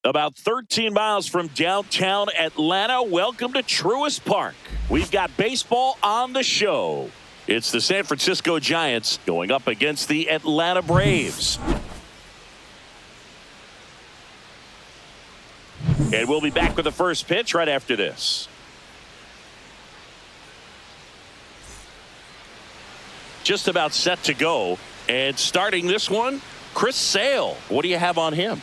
About 13 miles from downtown Atlanta. Welcome to Truist Park. We've got baseball on the show. It's the San Francisco Giants going up against the Atlanta Braves. And we'll be back with the first pitch right after this. Just about set to go. And starting this one, Chris Sale. What do you have on him?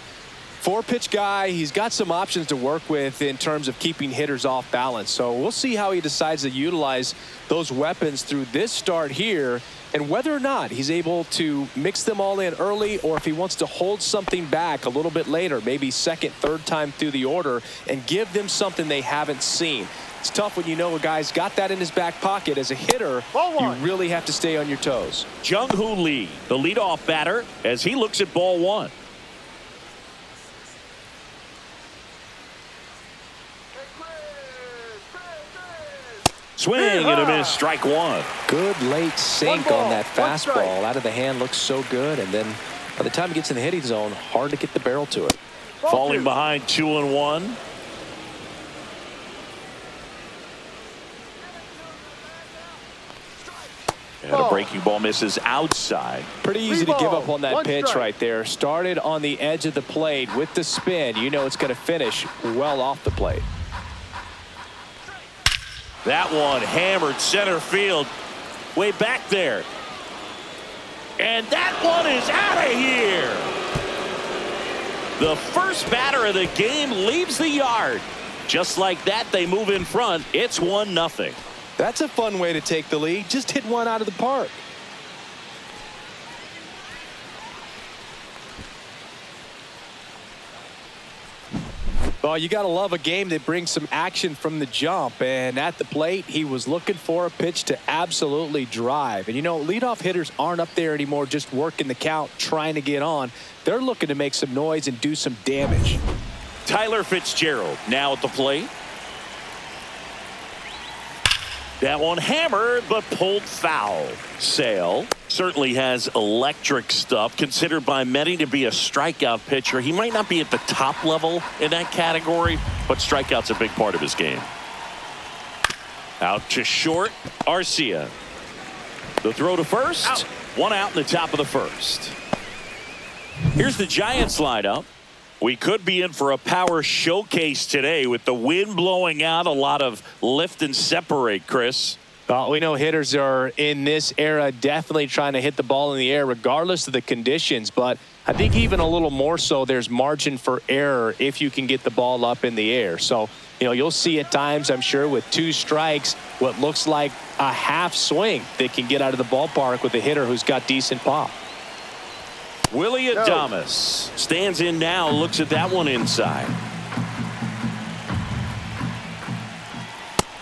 4-pitch guy. He's got some options to work with in terms of keeping hitters off balance. So we'll see how he decides to utilize those weapons through this start here, and whether or not he's able to mix them all in early, or if he wants to hold something back a little bit later, maybe second, third time through the order, and give them something they haven't seen. It's tough when you know a guy's got that in his back pocket. As a hitter, you really have to stay on your toes. Jung-Hoo Lee, the leadoff batter, as he looks at ball one. Swing and a miss, strike one. Good late sink on that fastball. Out of the hand, looks so good. And then by the time it gets in the hitting zone, hard to get the barrel to it. Falling behind 2-1. And a breaking ball misses outside. Pretty easy to give up on that pitch right there. Started on the edge of the plate with the spin. You know it's going to finish well off the plate. That one hammered center field, way back there. And that one is out of here. The first batter of the game leaves the yard. Just like that, they move in front. It's 1-0. That's a fun way to take the lead. Just hit one out of the park. Well, you got to love a game that brings some action from the jump. And at the plate, he was looking for a pitch to absolutely drive. And, you know, leadoff hitters aren't up there anymore just working the count, trying to get on. They're looking to make some noise and do some damage. Tyler Fitzgerald now at the plate. That one hammered, but pulled foul. Sale certainly has electric stuff, considered by many to be a strikeout pitcher. He might not be at the top level in that category, but strikeout's a big part of his game. Out to short, Arcia. The throw to first. Out. One out in the top of the first. Here's the Giants lineup. We could be in for a power showcase today with the wind blowing out, a lot of lift and separate, Chris. We know hitters are in this era definitely trying to hit the ball in the air regardless of the conditions, but I think even a little more so there's margin for error if you can get the ball up in the air. So, you know, you'll see at times, I'm sure, with 2 strikes, what looks like a half swing that can get out of the ballpark with a hitter who's got decent pop. Willie Adames stands in now, looks at that one inside.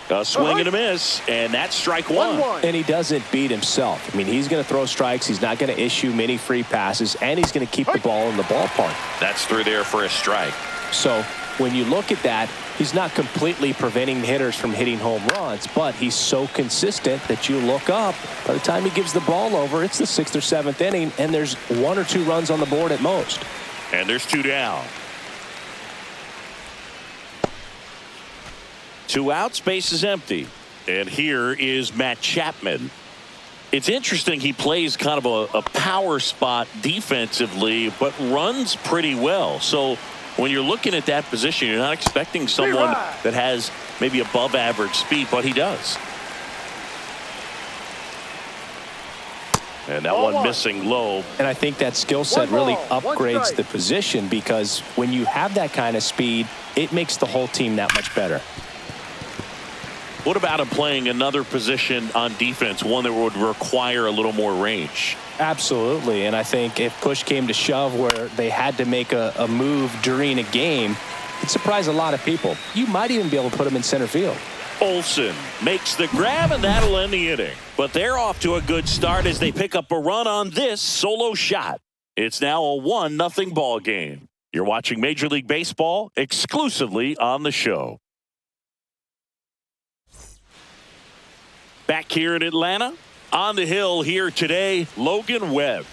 A swing and a miss, and that's strike one. And he doesn't beat himself. I mean, he's going to throw strikes. He's not going to issue many free passes, and he's going to keep the ball in the ballpark. That's through there for a strike. So when you look at that, he's not completely preventing hitters from hitting home runs, but he's so consistent that you look up. By the time he gives the ball over, it's the 6th or 7th inning, and there's 1 or 2 runs on the board at most. And there's 2 down. 2 outs, base is empty. And here is Matt Chapman. It's interesting, he plays kind of a power spot defensively, but runs pretty well. So when you're looking at that position, you're not expecting someone that has maybe above average speed, but he does. And that one missing low. And I think that skill set really upgrades the position, because when you have that kind of speed, it makes the whole team that much better. What about him playing another position on defense, one that would require a little more range? Absolutely. And I think if push came to shove where they had to make a move during a game, it'd surprise a lot of people. You might even be able to put him in center field. Olsen makes the grab, and that'll end the inning. But they're off to a good start as they pick up a run on this solo shot. It's now a 1-0 ball game. You're watching Major League Baseball exclusively on the show. Back here in Atlanta, on the hill here today, Logan Webb.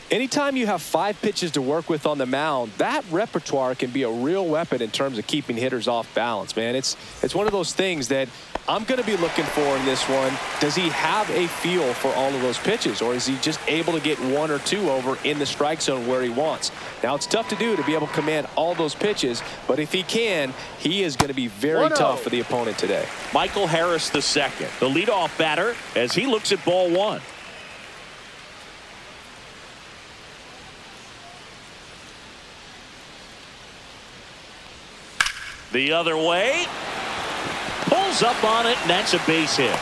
Anytime you have 5 pitches to work with on the mound, that repertoire can be a real weapon in terms of keeping hitters off balance, man. It's one of those things that I'm going to be looking for in this one. Does he have a feel for all of those pitches, or is he just able to get 1 or 2 over in the strike zone where he wants? Now, it's tough to do to be able to command all those pitches, but if he can, he is going to be very tough for the opponent today. Michael Harris II, the leadoff batter, as he looks at ball 1. The other way. Pulls up on it, and that's a base hit.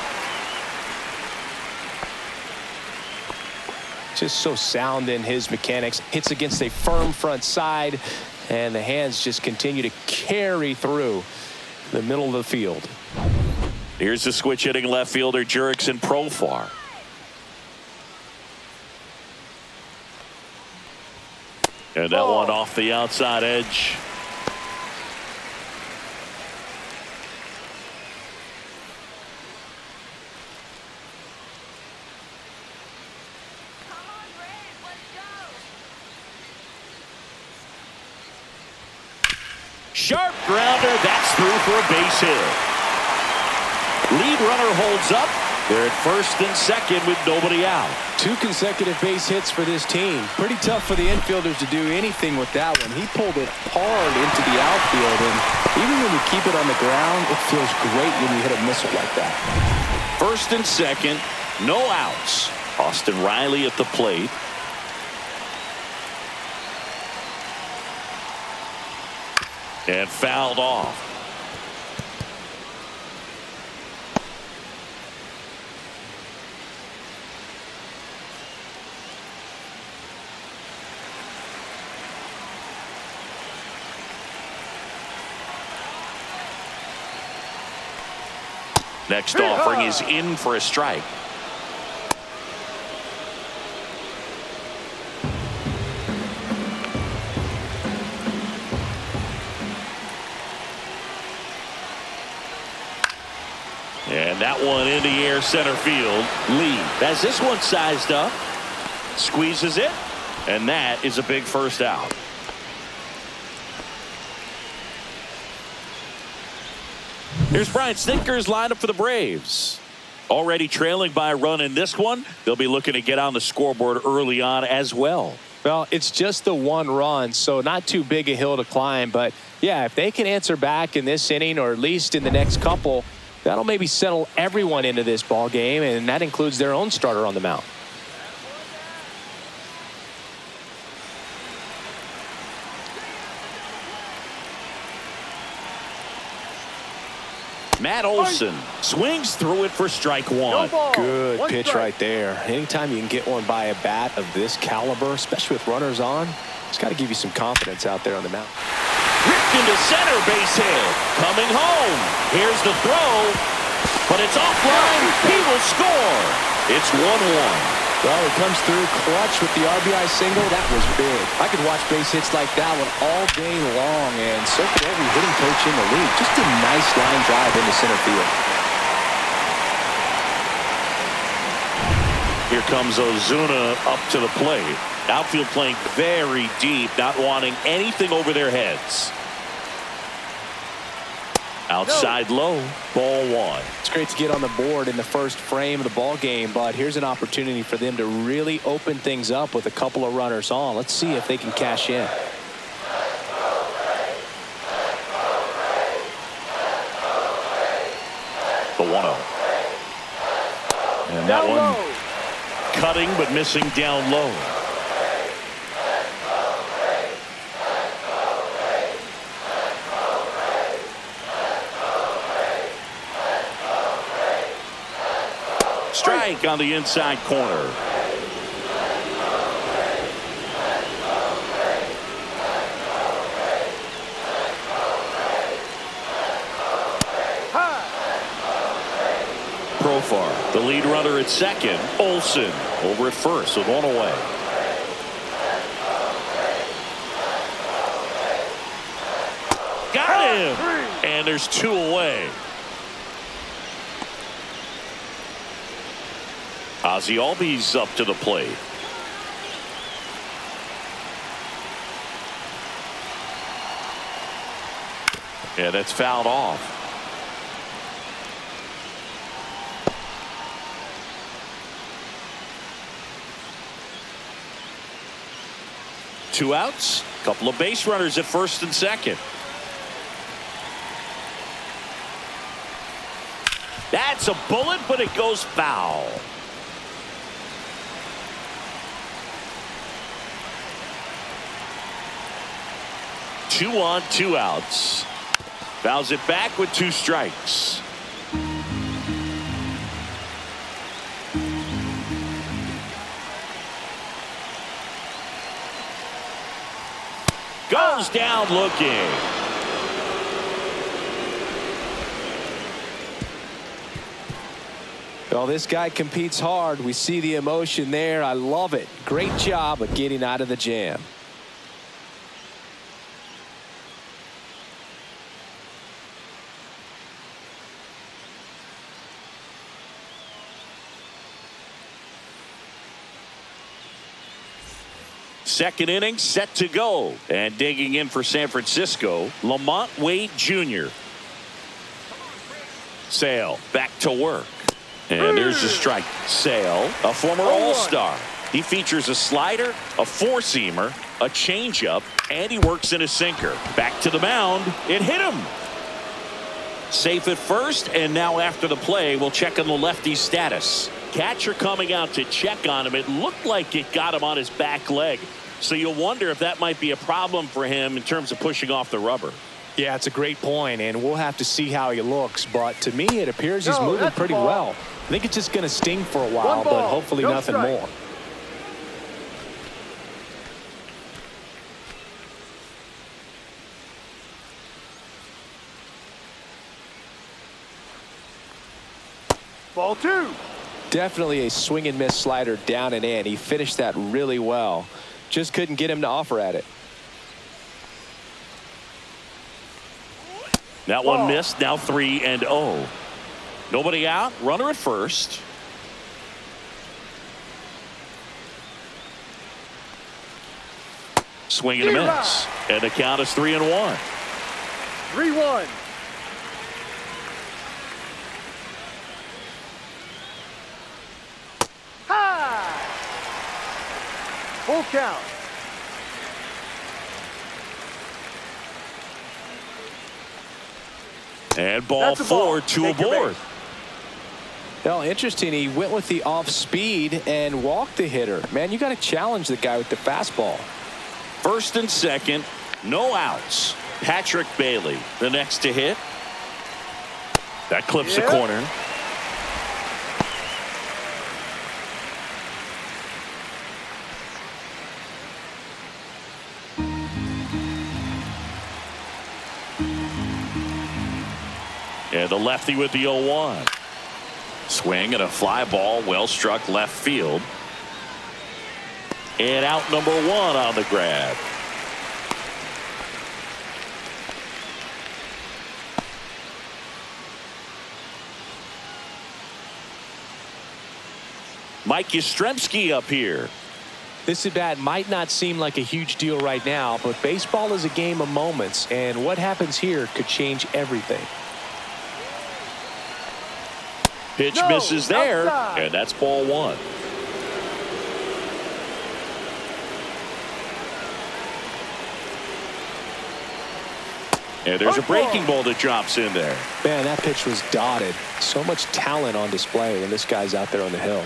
Just so sound in his mechanics. Hits against a firm front side, and the hands just continue to carry through the middle of the field. Here's the switch hitting left fielder Jurickson Profar. And that one off the outside edge. Sharp grounder, that's through for a base hit. Lead runner holds up. They're at first and second with nobody out. 2 consecutive base hits for this team. Pretty tough for the infielders to do anything with that one. He pulled it hard into the outfield, and even when you keep it on the ground, it feels great when you hit a missile like that. First and second, no outs. Austin Riley at the plate. And fouled off. Next offering is in for a strike. And that one in the air center field. Lee has this one sized up. Squeezes it. And that is a big first out. Here's Brian Snitker's lineup for the Braves. Already trailing by a run in this one. They'll be looking to get on the scoreboard early on as well. Well, it's just the 1 run, so not too big a hill to climb. But, yeah, if they can answer back in this inning or at least in the next couple, that'll maybe settle everyone into this ball game, and that includes their own starter on the mound. Matt Olson swings through it for strike 1. Good pitch right there. Anytime you can get one by a bat of this caliber, especially with runners on, it's got to give you some confidence out there on the mound. Ripped into center, base hit. Coming home. Here's the throw. But it's offline. He will score. It's 1-1. Well, it comes through clutch with the RBI single. That was big. I could watch base hits like that one all day long, and so could every hitting coach in the league. Just a nice line drive into center field. Here comes Ozuna up to the plate. Outfield playing very deep, not wanting anything over their heads. Outside low, ball 1. It's great to get on the board in the first frame of the ball game, but here's an opportunity for them to really open things up with a couple of runners on. Let's see if they can cash in. The 1-0. And that one cutting but missing down low. Strike on the inside corner. Profar, the lead runner at second. Olson over at first with 1 away. Got him! And there's 2 away. Ozzie Albies up to the plate. Yeah, that's fouled off. Two outs. Couple of base runners at first and second. That's a bullet, but it goes foul. Two on, two outs. Fouls it back with two strikes. Goes down looking. Well, this guy competes hard. We see the emotion there. I love it. Great job of getting out of the jam. Second inning set to go. And digging in for San Francisco, Lamont Wade Jr. Sale back to work. And there's a strike. Sale, a former All-Star. He features a slider, a four-seamer, a changeup, and he works in a sinker. Back to the mound. It hit him. Safe at first, and now after the play, we'll check on the lefty's status. Catcher coming out to check on him. It looked like it got him on his back leg. So you'll wonder if that might be a problem for him in terms of pushing off the rubber. Yeah, it's a great point, and we'll have to see how he looks. But to me, it appears he's moving pretty well. I think it's just going to sting for a while, but hopefully nothing more. Ball two. Definitely a swing and miss slider down and in. He finished that really well. Just couldn't get him to offer at it. That one missed. Now 3-0. Nobody out. Runner at first. Swing and a miss. And the count is 3-1. 3-1. High. Full count. And ball four, two aboard. Well, interesting. He went with the off speed and walked the hitter. Man, you got to challenge the guy with the fastball. First and second, no outs. Patrick Bailey, the next to hit. That clips the corner. And the lefty with the 0-1. Swing and a fly ball, well struck left field. And out number one on the grab. Mike Yastrzemski up here. This at bat might not seem like a huge deal right now, but baseball is a game of moments, and what happens here could change everything. Pitch misses there, and that's ball one. And there's a breaking ball that drops in there. Man, that pitch was dotted. So much talent on display when this guy's out there on the hill.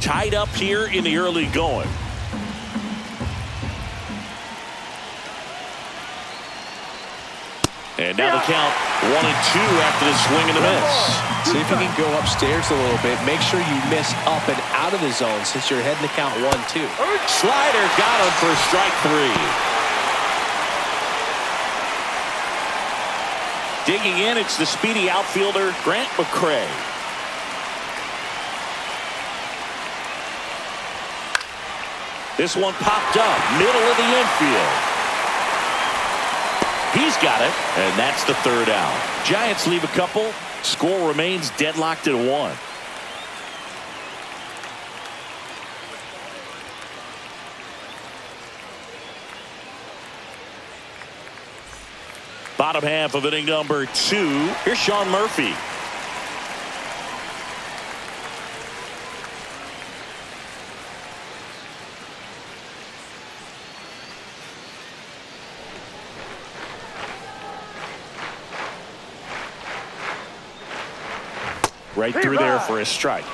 Tied up here in the early going. And now the count 1-2 after the swing and a miss. See if you can go upstairs a little bit. Make sure you miss up and out of the zone since you're heading to count 1-2. Slider got him for strike three. Digging in, it's the speedy outfielder Grant McCray. This one popped up, middle of the infield. He's got it, and that's the third out. Giants leave a couple. Score remains deadlocked at 1. Bottom half of inning number 2. Here's Sean Murphy. Right through there for a strike.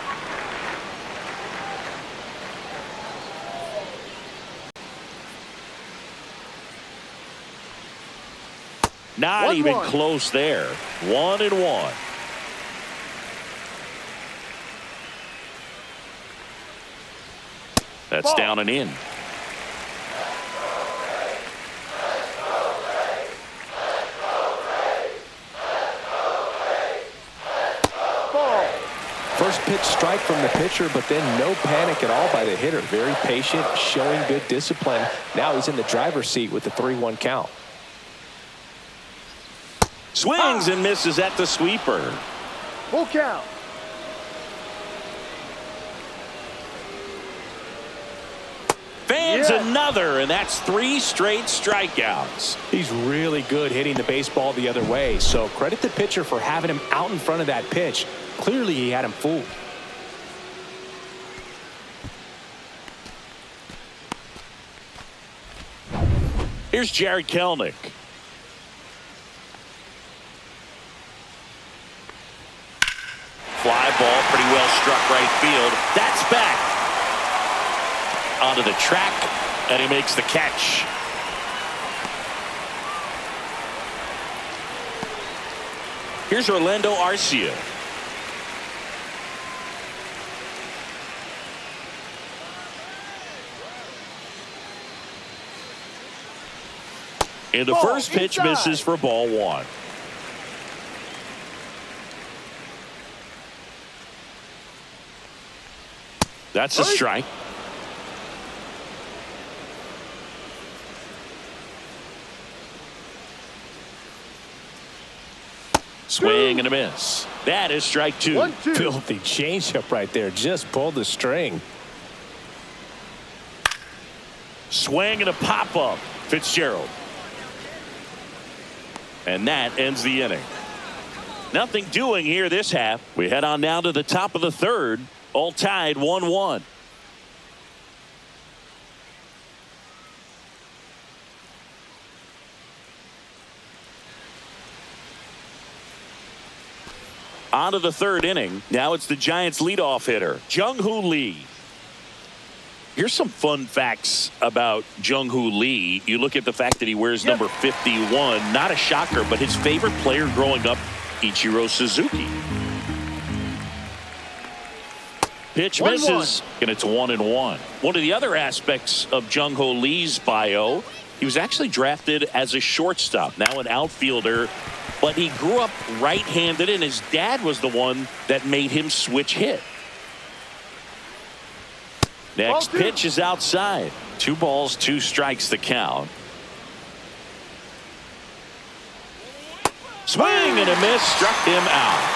Not even close there. 1-1. That's down and in. First pitch strike from the pitcher, but then no panic at all by the hitter. Very patient, showing good discipline. Now he's in the driver's seat with the 3-1 count. Swings and misses at the sweeper. Full count. Fans another, and that's 3 straight strikeouts. He's really good hitting the baseball the other way, so credit the pitcher for having him out in front of that pitch. Clearly he had him fooled. Here's Jared Kelenic. Fly ball, pretty well struck right field. That's back onto the track, and he makes the catch. Here's Orlando Arcia. And the first pitch misses for ball 1. That's a strike. Swing and a miss. That is strike 2. 1-2. Filthy changeup right there. Just pulled the string. Swing and a pop-up. Fitzgerald. And that ends the inning. Nothing doing here this half. We head on down to the top of the 3rd. All tied 1-1. On to the 3rd inning. Now it's the Giants leadoff hitter, Jung-Hoo Lee. Here's some fun facts about Jung-Hoo Lee. You look at the fact that he wears number 51. Not a shocker, but his favorite player growing up, Ichiro Suzuki. Pitch misses, and it's 1-1. One of the other aspects of Jung-Hoo Lee's bio, he was actually drafted as a shortstop, now an outfielder, but he grew up right-handed, and his dad was the one that made him switch hit. Next pitch is outside. 2 balls, 2 strikes the count. Swing and a miss, struck him out.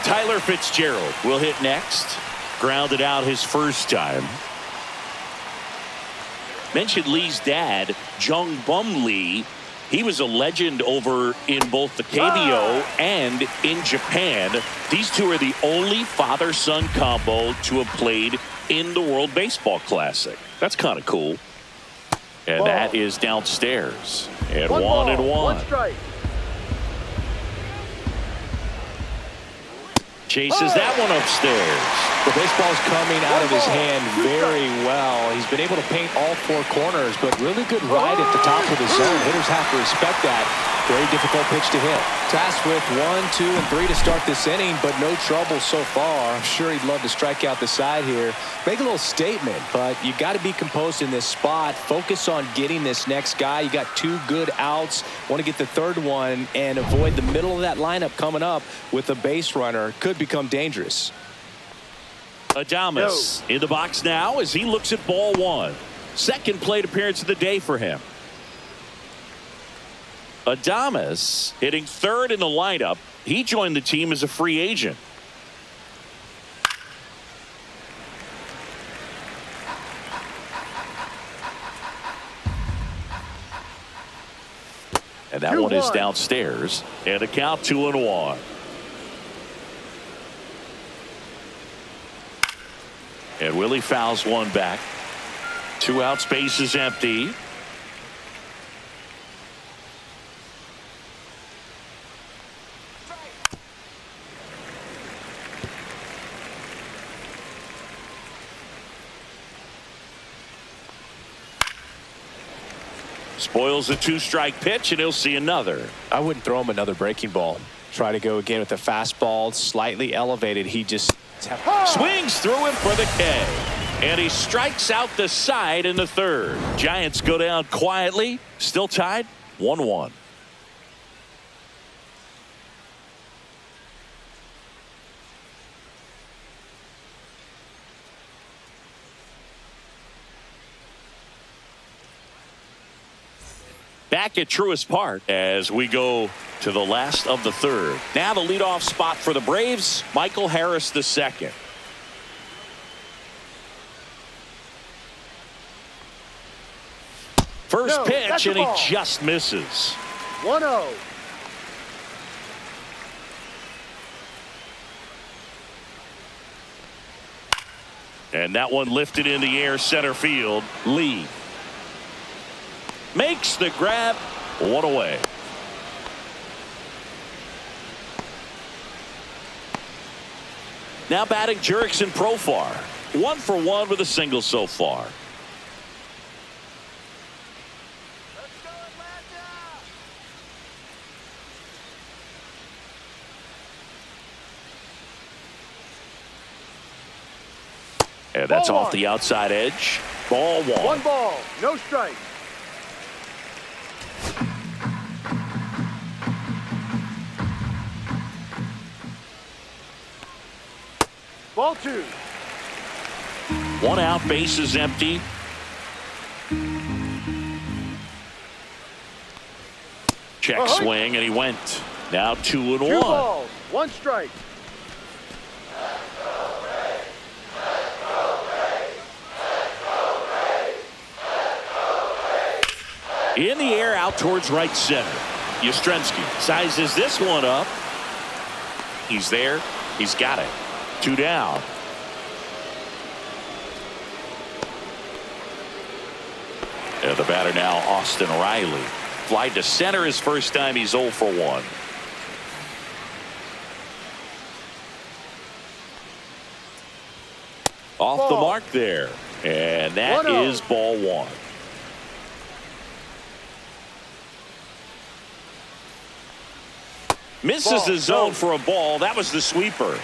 Tyler Fitzgerald will hit next. Grounded out his first time. Mentioned Lee's dad, Jung Bum Lee. He was a legend over in both the KBO and in Japan. These two are the only father-son combo to have played in the World Baseball Classic. That's kind of cool. And that is downstairs. And 1-1. 1 strike. Chases that one upstairs. The baseball's coming out of his hand very well. He's been able to paint all 4 corners, but really good ride at the top of the zone. Hitters have to respect that. Very difficult pitch to hit. Tasked with 1, 2, and 3 to start this inning, but no trouble so far. I'm sure he'd love to strike out the side here. Make a little statement, but you got to be composed in this spot. Focus on getting this next guy. You got 2 good outs. Want to get the 3rd one and avoid the middle of that lineup coming up with a base runner. Could become dangerous. Adames in the box now as he looks at ball 1. Second plate appearance of the day for him. Adames hitting 3rd in the lineup. He joined the team as a free agent. And that one is downstairs. And a count 2-1. And Willie fouls one back. 2 outs, base is empty. Spoils a 2-strike pitch, and he'll see another. I wouldn't throw him another breaking ball. Try to go again with the fastball, slightly elevated. He just swings through it for the K. And he strikes out the side in the third. Giants go down quietly. Still tied 1-1. Back at Truist Park as we go to the last of the third. Now the leadoff spot for the Braves, Michael Harris II. First pitch, and he just misses. 1-0. And that one lifted in the air, center field. Lee makes the grab. One away. Now batting Jurickson Profar. 1 for 1 with a single so far. And that's off the outside edge. Ball 1. 1 ball, no strike. Ball 2. 1 out, base is empty. Check swing, and he went. Now 2-1. 2 balls, 1 strike. In the air, out towards right center. Yastrzemski sizes this one up. He's there. He's got it. 2 down. And the batter now, Austin Riley. Fly to center his first time. He's 0 for 1. Off the mark there. And that is ball 1. Misses the zone for a ball. That was the sweeper.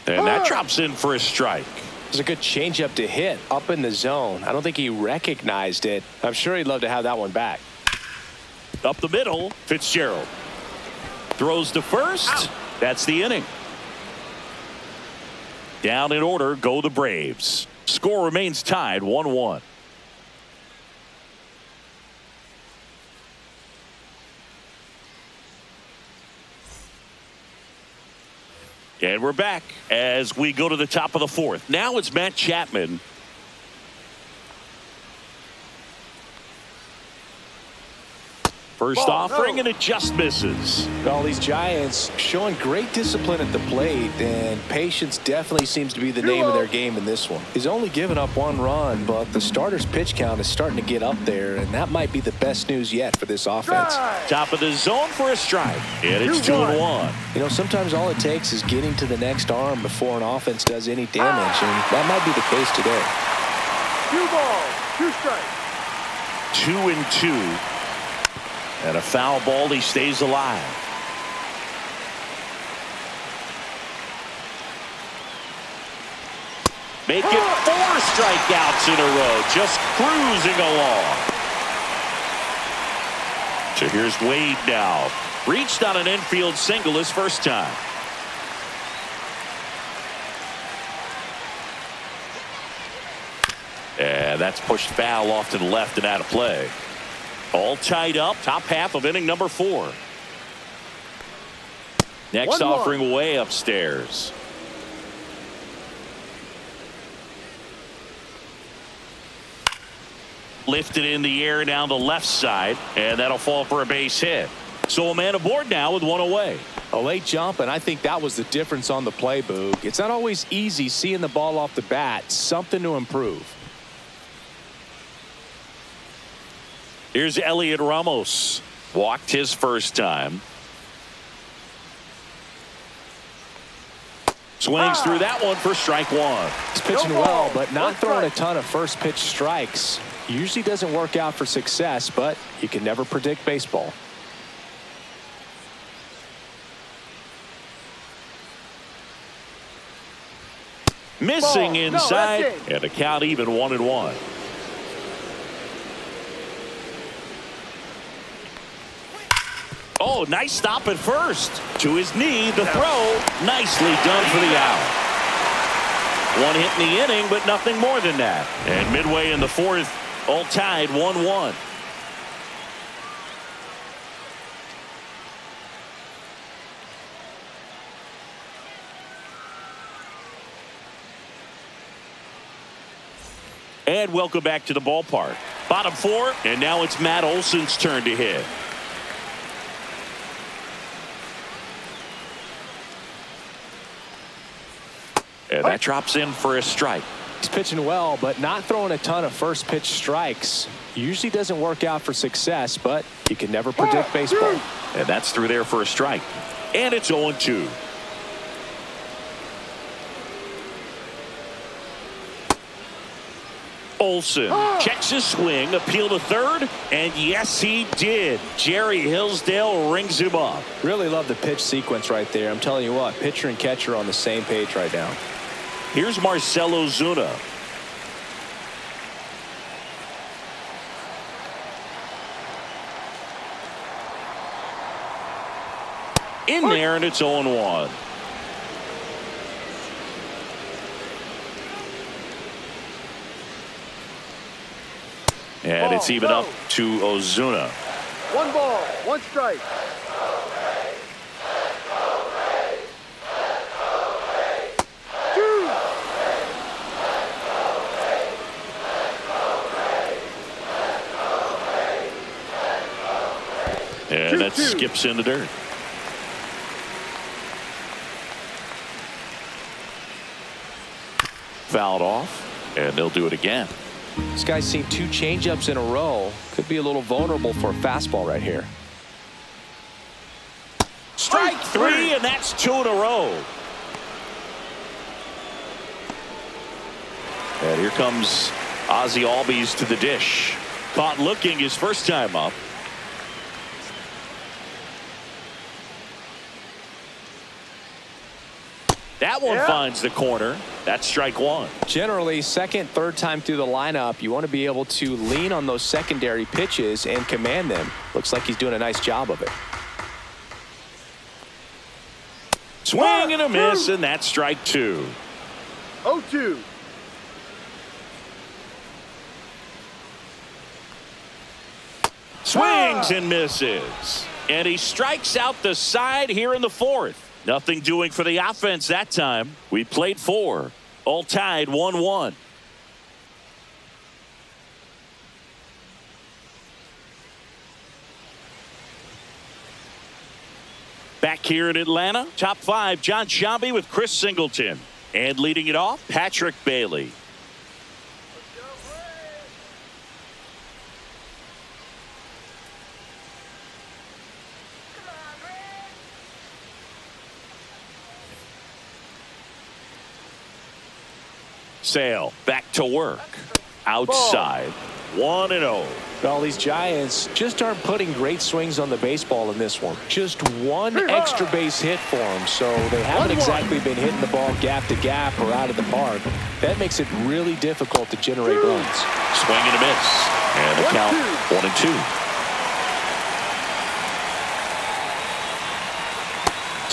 And that drops in for a strike. It was a good changeup to hit up in the zone. I don't think he recognized it. I'm sure he'd love to have that one back. Up the middle, Fitzgerald throws to first. Out. That's the inning. Down in order go the Braves. Score remains tied 1-1. And we're back as we go to the top of the fourth. Now it's Matt Chapman. First offering, and it just misses. All these Giants showing great discipline at the plate, and patience definitely seems to be the name of their game in this one. He's only given up 1 run, but the starter's pitch count is starting to get up there, and that might be the best news yet for this offense. Top of the zone for a strike, and it's 2-1. You know, sometimes all it takes is getting to the next arm before an offense does any damage, and that might be the case today. 2 balls, 2 strikes. 2-2. And a foul ball, he stays alive. Make it 4 strikeouts in a row, just cruising along. So here's Wade now. Reached on an infield single his first time. And that's pushed foul off to the left and out of play. All tied up, top half of inning number 4. Next offering way upstairs. Lifted in the air down the left side, and that'll fall for a base hit. So a man aboard now with one away. A late jump, and I think that was the difference on the play, Boog. It's not always easy seeing the ball off the bat. Something to improve. Here's Elliot Ramos. Walked his first time. Swings through that one for strike one. He's pitching well, but not throwing a ton of first pitch strikes. Usually doesn't work out for success, but you can never predict baseball. Missing Ball. inside, No, that's it. and a count even 1-1. Oh, nice stop at first. To his knee, the throw. Nicely done for the out. One hit in the inning, but nothing more than that. And midway in the fourth, all tied 1-1. And welcome back to the ballpark. Bottom four, and now it's Matt Olson's turn to hit. And that drops in for a strike. He's pitching well, but not throwing a ton of first pitch strikes. Usually doesn't work out for success, but you can never predict baseball. And that's through there for a strike. And it's 0-2. Olson checks his swing, appeal to third, and yes, he did. Jerry Hillsdale rings him up. Really love the pitch sequence right there. I'm telling you what, pitcher and catcher are on the same page right now. Here's Marcell Ozuna. In there, and it's 0-1. And it's even up to Ozuna. 1 ball, 1 strike. And that skips in the dirt. Fouled off, and they'll do it again. This guy's seen 2 changeups in a row. Could be a little vulnerable for a fastball right here. Strike 3, and that's 2 in a row. And here comes Ozzie Albies to the dish. Caught looking his first time up. That one finds the corner. That's strike 1. Generally, second, third time through the lineup, you want to be able to lean on those secondary pitches and command them. Looks like he's doing a nice job of it. Swing and a miss, and that's strike 2. 0-2. Swings and misses. And he strikes out the side here in the fourth. Nothing doing for the offense that time. We played 4. All tied 1-1. Back here in Atlanta, top 5, John Sciambi with Chris Singleton. And leading it off, Patrick Bailey. Sale back to work. Outside. 1-0. Well, these Giants just aren't putting great swings on the baseball in this one. Just one extra base hit for them, so they haven't exactly been hitting the ball gap to gap or out of the park. That makes it really difficult to generate runs. Swing and a miss. And the count 1-2.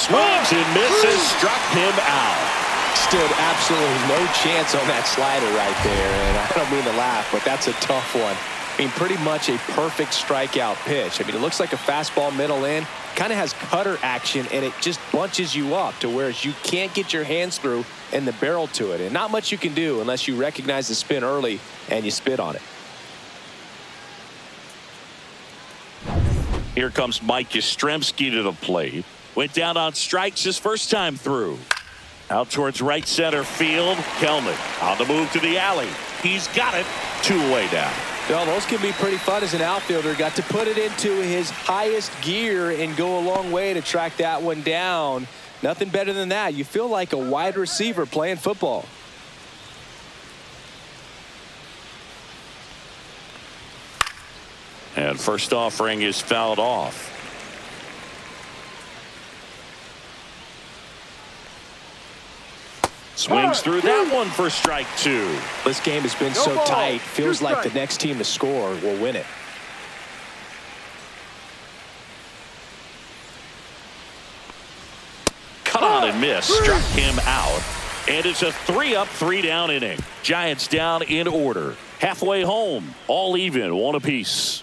Swings and misses. Struck him out. Stood absolutely no chance on that slider right there, and I don't mean to laugh, but that's a tough one. I mean, pretty much a perfect strikeout pitch. I mean, it looks like a fastball middle in, kind of has cutter action, and it just bunches you up to where you can't get your hands through and the barrel to it, and not much you can do unless you recognize the spin early and you spit on it. Here comes Mike Yastrzemski to the plate. Went down on strikes his first time through. Out towards right center field. Kelnick on the move to the alley. He's got it. 2 away down. Well, those can be pretty fun as an outfielder. Got to put it into his highest gear and go a long way to track that one down. Nothing better than that. You feel like a wide receiver playing football. And first offering is fouled off. Swings through that one for strike 2. This game has been so tight. Feels like the next team to score will win it. Cut on and miss. Struck him out. And it's a 3-up, 3-down inning. Giants down in order. Halfway home. All even. 1 apiece.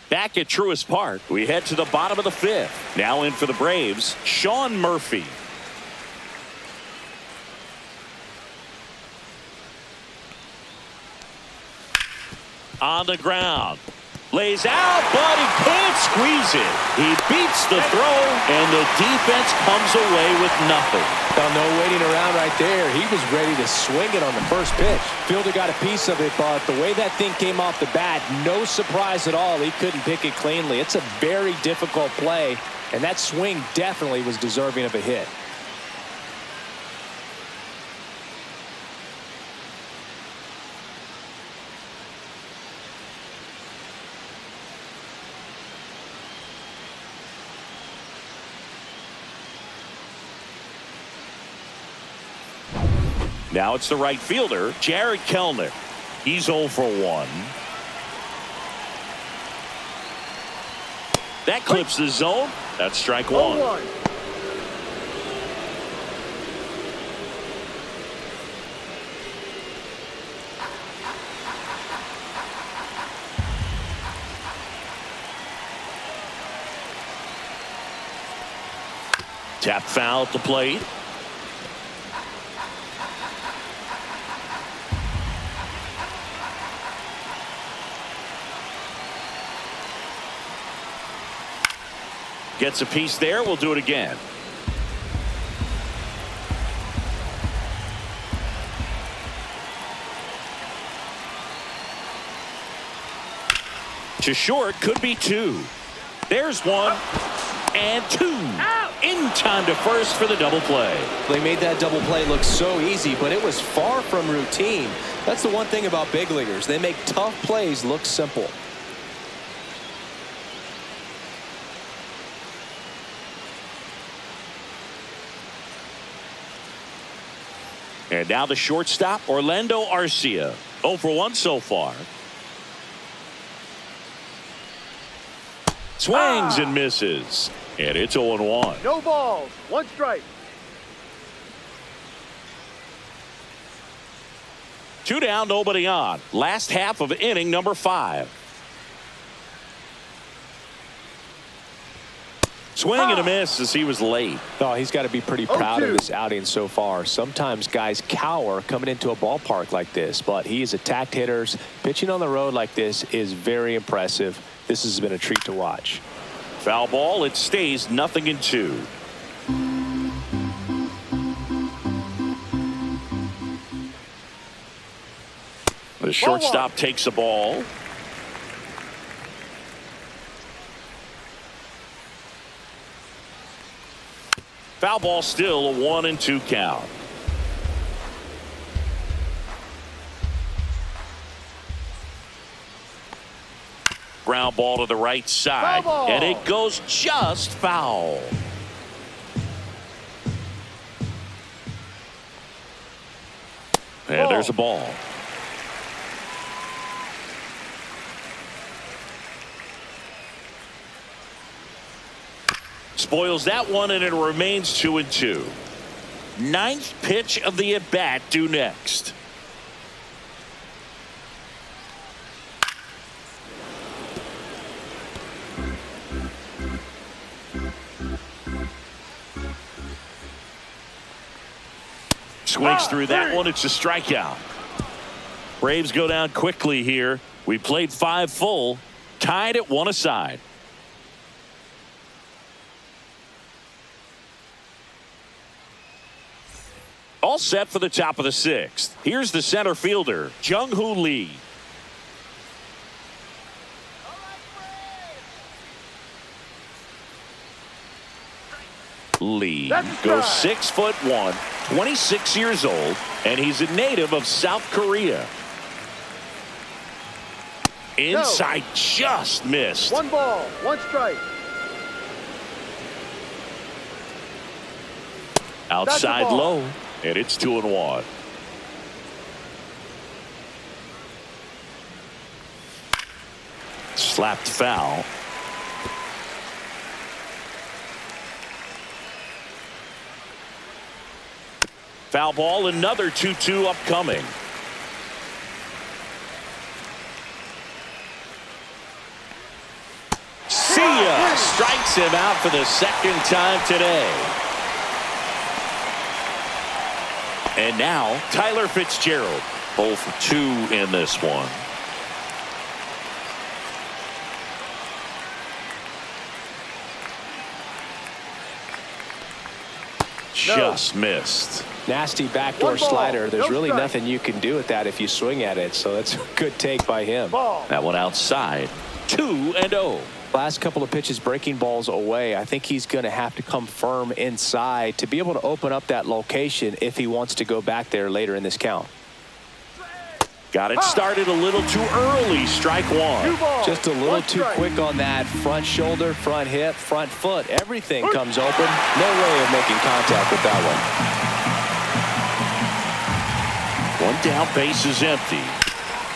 Back at Truist Park, we head to the bottom of the 5th. Now in for the Braves, Sean Murphy. On the ground. Lays out, but he can't squeeze it. He beats the throw, and the defense comes away with nothing. Well, no waiting around right there. He was ready to swing it on the first pitch. Fielder got a piece of it, but the way that thing came off the bat, no surprise at all. He couldn't pick it cleanly. It's a very difficult play, and that swing definitely was deserving of a hit. Now it's the right fielder, Jared Kelnick. He's 0 for 1. That clips the zone. That's strike 1. 0-1. Tap foul at the plate. Gets a piece there. We'll do it again. To short, could be 2. There's 1 and 2. In time to first for the double play. They made that double play look so easy, but it was far from routine. That's the one thing about big leaguers. They make tough plays look simple. And now the shortstop, Orlando Arcia. 0 for 1 so far. Swings and misses. And it's 0-1. No balls. 1 strike. 2 down, nobody on. Last half of inning number 5. Swing and a miss as he was late. Oh, he's got to be pretty proud 0-2. of this outing so far. Sometimes guys cower coming into a ballpark like this, but he's attacked hitters. Pitching on the road like this is very impressive. This has been a treat to watch. Foul ball. It stays 0-2. The shortstop takes the ball. Foul ball, still a 1-2 count. Ground ball to the right side, and it goes just foul. And there's a ball. Spoils that one, and it remains 2-2. 9th pitch of the at-bat due next. Swings through that one. It's a strikeout. Braves go down quickly here. We played 5 full, tied at 1 aside. All set for the top of the 6th. Here's the center fielder, Jung-Hoo Lee. Lee goes 6'1", 26 years old, and he's a native of South Korea. Inside, just missed. 1 ball, 1 strike. Outside low, and it's 2-1. Slapped foul. Foul ball, another 2-2 upcoming. See ya! Strikes him out for the 2nd time today. And now, Tyler Fitzgerald. 0 for 2 in this one. Just missed. Nasty backdoor slider. There's really nothing you can do with that if you swing at it. So that's a good take by him. That one outside. 2-0. Last couple of pitches breaking balls away. I think he's going to have to come firm inside to be able to open up that location if he wants to go back there later in this count. Got it started a little too early. Strike 1. Just a little too quick on that front shoulder, front hip, front foot. Everything comes open. No way of making contact with that one. 1 down, base is empty.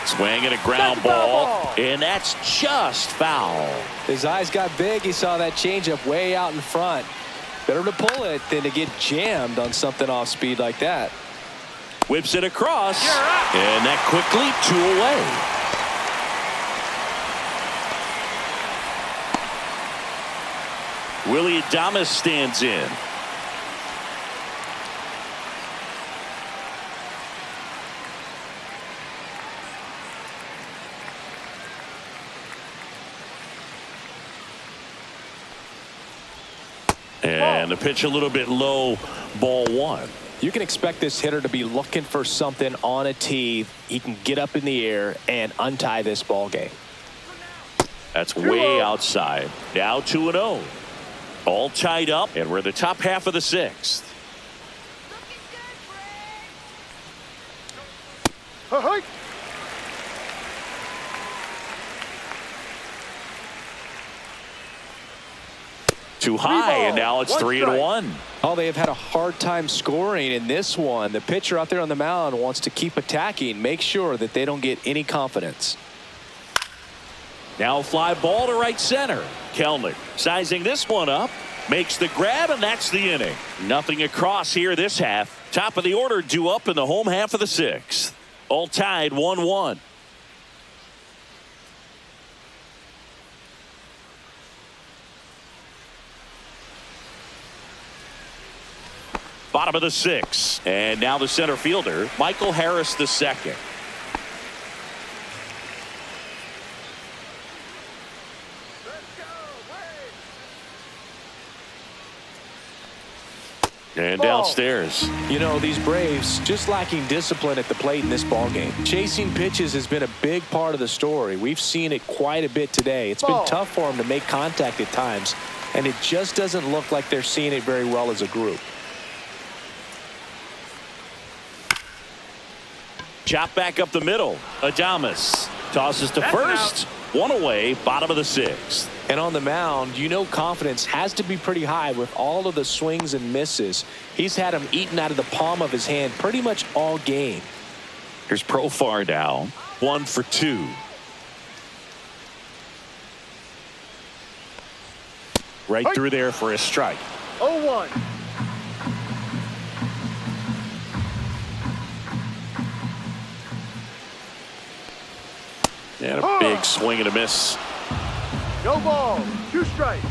Swing and a ground ball, and that's just foul. His eyes got big. He saw that changeup way out in front. Better to pull it than to get jammed on something off speed like that. Whips it across, and that quickly 2 away. Willie Adames stands in. And the pitch a little bit low, ball 1. You can expect this hitter to be looking for something on a tee. He can get up in the air and untie this ball game. That's way outside. Now 2-0. All tied up, and we're in the top half of the 6th. Too high, and now it's 3-1. Oh, they have had a hard time scoring in this one. The pitcher out there on the mound wants to keep attacking, make sure that they don't get any confidence. Now fly ball to right center. Kelnick sizing this one up, makes the grab, and that's the inning. Nothing across here this half. Top of the order due up in the home half of the 6th. All tied 1-1. Bottom of the 6th, and now the center fielder, Michael Harris II. And downstairs. You know, these Braves just lacking discipline at the plate in this ballgame. Chasing pitches has been a big part of the story. We've seen it quite a bit today. It's been tough for them to make contact at times, and it just doesn't look like they're seeing it very well as a group. Chop back up the middle. Adames tosses to first. 1 away, bottom of the 6th. And on the mound, you know confidence has to be pretty high with all of the swings and misses. He's had them eaten out of the palm of his hand pretty much all game. Here's Profar now. 1 for 2. Right through there for a strike. 0-1. And a big swing and a miss. No ball. 2 strikes.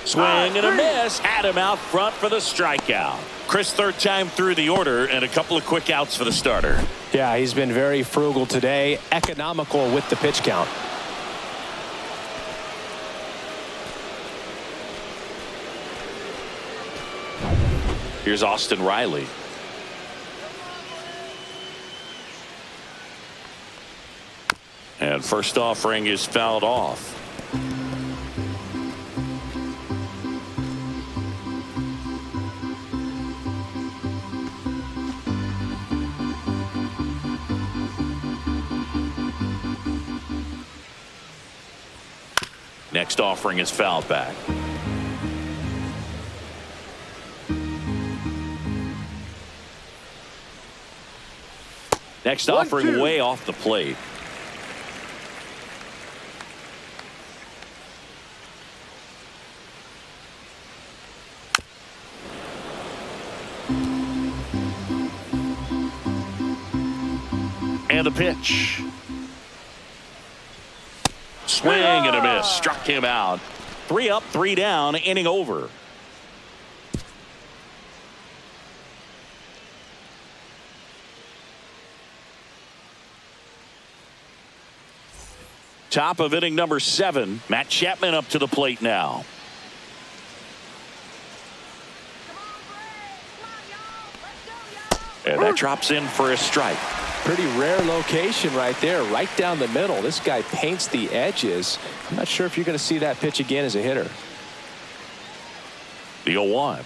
Swing and a miss. Had him out front for the strikeout. Chris, third time through the order and a couple of quick outs for the starter. Yeah, he's been very frugal today. Economical with the pitch count. Here's Austin Riley. And first offering is fouled off. Next offering is fouled back. Next offering way off the plate. And the pitch. Swing and a miss. Struck him out. 3 up, 3 down, inning over. Top of inning number 7. Matt Chapman up to the plate now. And that drops in for a strike. Pretty rare location right there, right down the middle. This guy paints the edges. I'm not sure if you're going to see that pitch again as a hitter. The 0-1.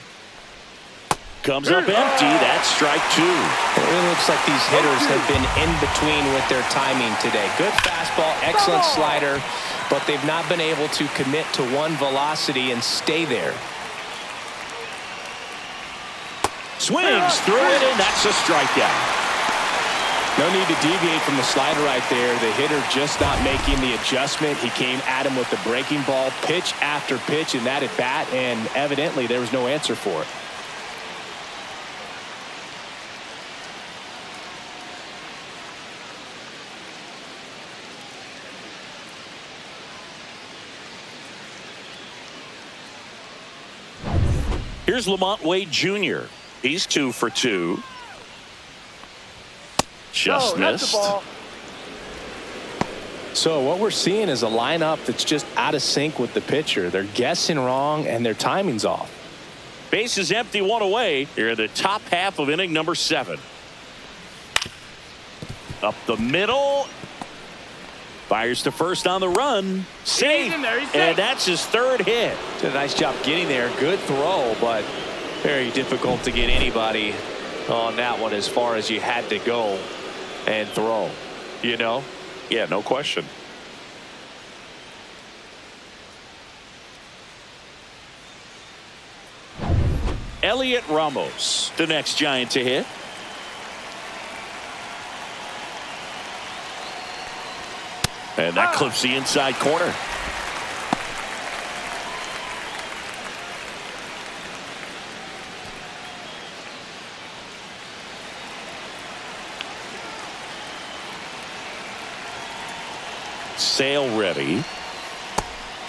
Comes up empty. That's strike 2. It looks like these hitters have been in between with their timing today. Good fastball, excellent slider, but they've not been able to commit to one velocity and stay there. Swings through it, and that's a strikeout. No need to deviate from the slider right there. The hitter just not making the adjustment. He came at him with the breaking ball, pitch after pitch in that at bat, and evidently there was no answer for it. Here's Lamont Wade Jr. He's 2 for 2. Just missed. So what we're seeing is a lineup that's just out of sync with the pitcher. They're guessing wrong and their timing's off. Base is empty, 1 away. Here in the top half of inning number 7. Up the middle. Fires to first on the run. Safe. And that's his 3rd hit. Did a nice job getting there. Good throw, but very difficult to get anybody on that one as far as you had to go and throw. You know? Yeah, no question. Elliot Ramos, the next Giant to hit. And that clips the inside corner. Sale ready.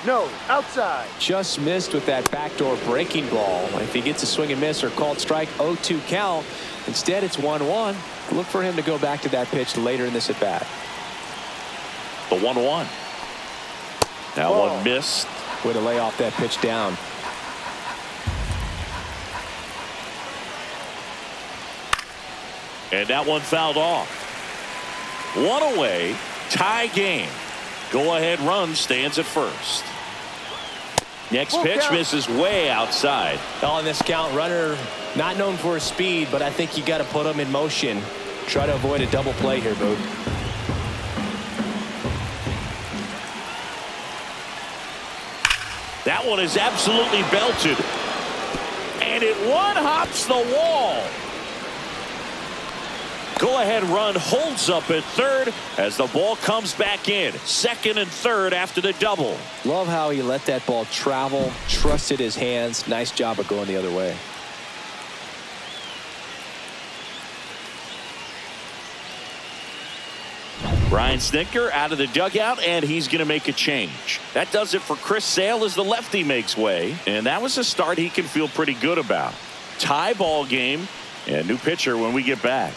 No, outside. Just missed with that backdoor breaking ball. If he gets a swing and miss or called strike, 0-2 count. Instead, it's 1-1. Look for him to go back to that pitch later in this at bat. The 1-1. Now one missed. Way to lay off that pitch down. And that one fouled off. 1 away. Tie game. Go ahead run stands at first. Next pitch misses way outside. On this count, runner not known for his speed, but I think you got to put him in motion. Try to avoid a double play here, Boog. That one is absolutely belted. And it one-hops the wall. Go-ahead run holds up at third as the ball comes back in. Second and third after the double. Love how he let that ball travel, trusted his hands. Nice job of going the other way. Brian Snitker out of the dugout, and he's going to make a change. That does it for Chris Sale as the lefty makes way. And that was a start he can feel pretty good about. Tie ball game, and new pitcher when we get back.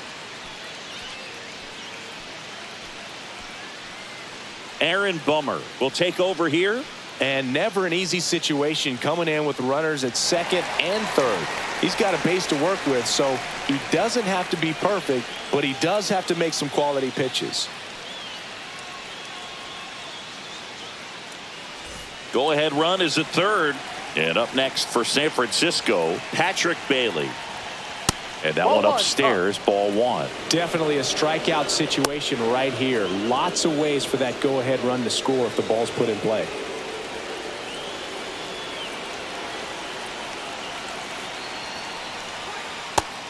Aaron Bummer will take over here. And never an easy situation coming in with runners at second and third. He's got a base to work with, so he doesn't have to be perfect, but he does have to make some quality pitches. Go-ahead run is at third. And up next for San Francisco, Patrick Bailey. And that one upstairs, ball one. Definitely a strikeout situation right here. Lots of ways for that go-ahead run to score if the ball's put in play.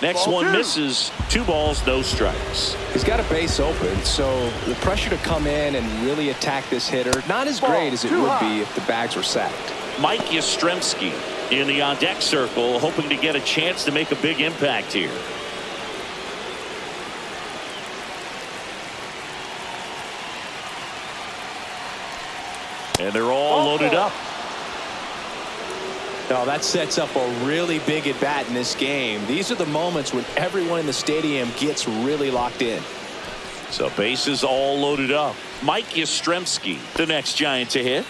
Next one misses. 2 balls, no strikes. He's got a base open, so the pressure to come in and really attack this hitter, not as great as it would be if the bags were sacked. Mike Yastrzemski in the on-deck circle, hoping to get a chance to make a big impact here. And they're all loaded up. Now that sets up a really big at bat in this game. These are the moments when everyone in the stadium gets really locked in. So bases all loaded up. Mike Yastrzemski, the next Giant to hit.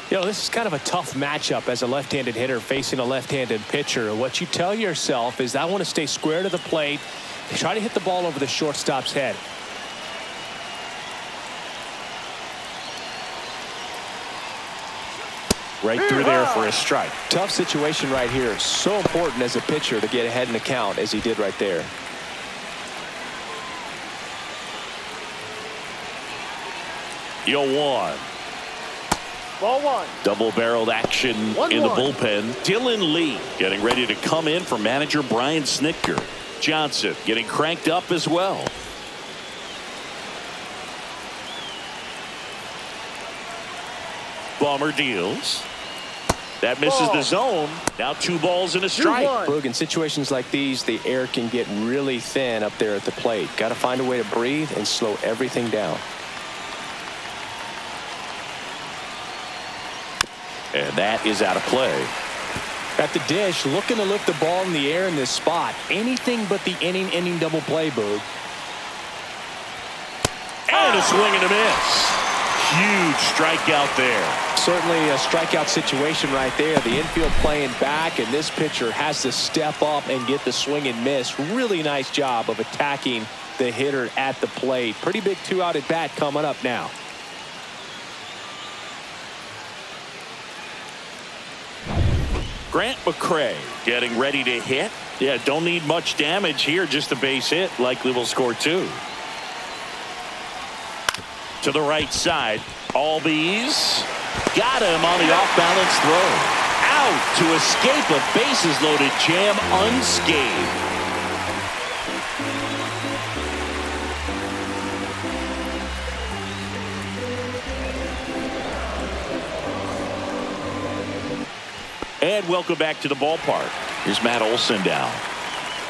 You know, this is kind of a tough matchup as a left-handed hitter facing a left-handed pitcher. What you tell yourself is, I want to stay square to the plate, try to hit the ball over the shortstop's head. Right through there for a strike. Tough situation right here. So important as a pitcher to get ahead in the count as he did right there. Yo, one. Ball one. Double-barreled action in the bullpen. Dylan Lee getting ready to come in for manager Brian Snitker. Johnson getting cranked up as well. Bummer deals. That misses the zone. Now 2 balls and a strike. Boog, in situations like these, the air can get really thin up there at the plate. Got to find a way to breathe and slow everything down. And that is out of play. At the dish, looking to lift the ball in the air in this spot. Anything but the inning double play, Boog. And a swing and a miss. Huge strikeout there. Certainly a strikeout situation right there. The infield playing back, and this pitcher has to step up and get the swing and miss. Really nice job of attacking the hitter at the plate. Pretty big 2-out at bat coming up now. Grant McCray getting ready to hit. Yeah, don't need much damage here, just a base hit. Likely will score 2. To the right side, Albies got him on the off-balance throw. Out to escape a bases-loaded jam unscathed. And welcome back to the ballpark. Here's Matt Olson down.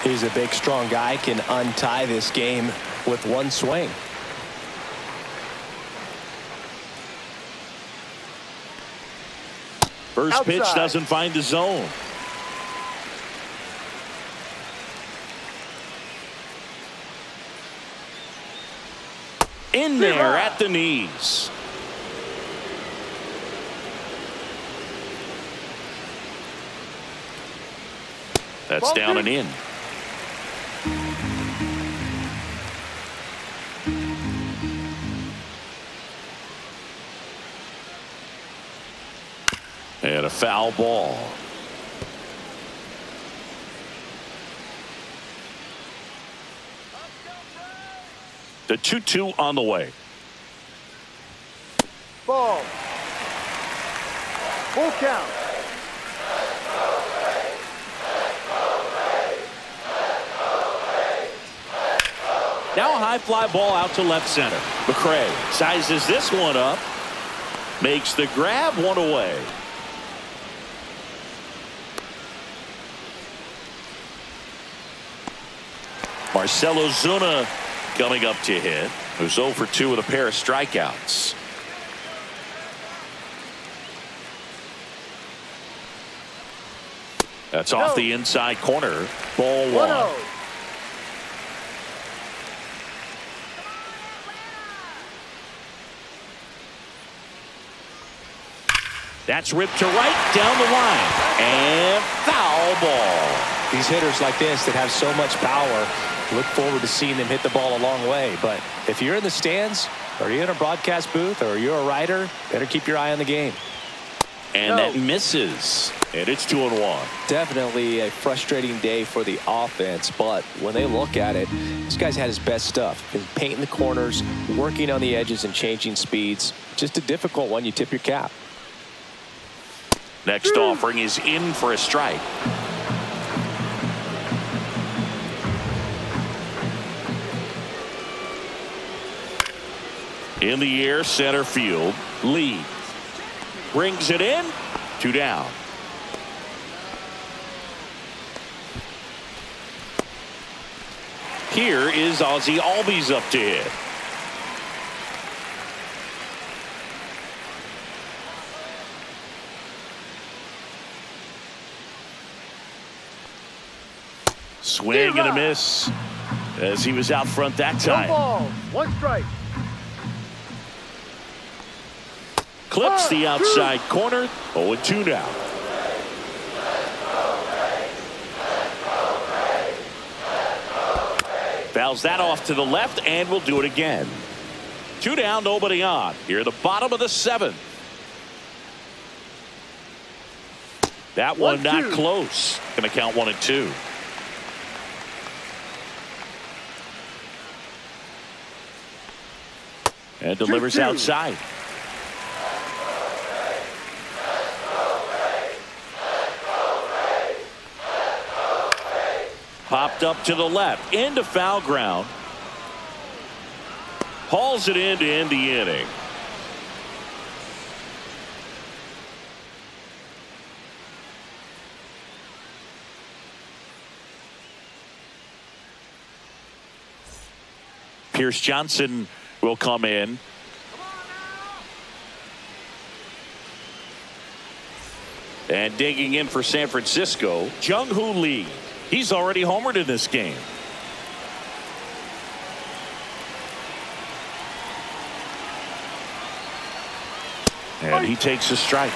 He's a big, strong guy, can untie this game with one swing. First pitch doesn't find the zone. In there at the knees. That's down and in. And a foul ball. The 2-2 on the way. Ball. Full count. Now a high fly ball out to left center. McCray sizes this one up. Makes the grab, one away. Marcell Ozuna coming up to hit. who's 0 for 2 with a pair of strikeouts. That's off the inside corner. Ball 1. That's ripped to right down the line. And foul ball. These hitters like this that have so much power, look forward to seeing them hit the ball a long way. But if you're in the stands, or you're in a broadcast booth, or you're a writer, better keep your eye on the game. And that misses. And it's 2-1. Definitely a frustrating day for the offense, but when they look at it, this guy's had his best stuff. Been painting the corners, working on the edges and changing speeds. Just a difficult one. You tip your cap. Next offering is in for a strike. In the air, center field. Lee brings it in. 2 down. Here is Ozzie Albies up to hit. Swing and a miss as he was out front that time. 1 strike. Clips the outside corner. 0-2 now. Fouls that off to the left and will do it again. 2 down, nobody on. Here at the bottom of the 7th. That one not close. Going to count 1 and 2. And delivers outside. Popped up to the left into foul ground. Hauls it in to end the inning. Pierce Johnson will come in. And digging in for San Francisco, Jung-Hoo Lee. He's already homered in this game. And he takes a strike.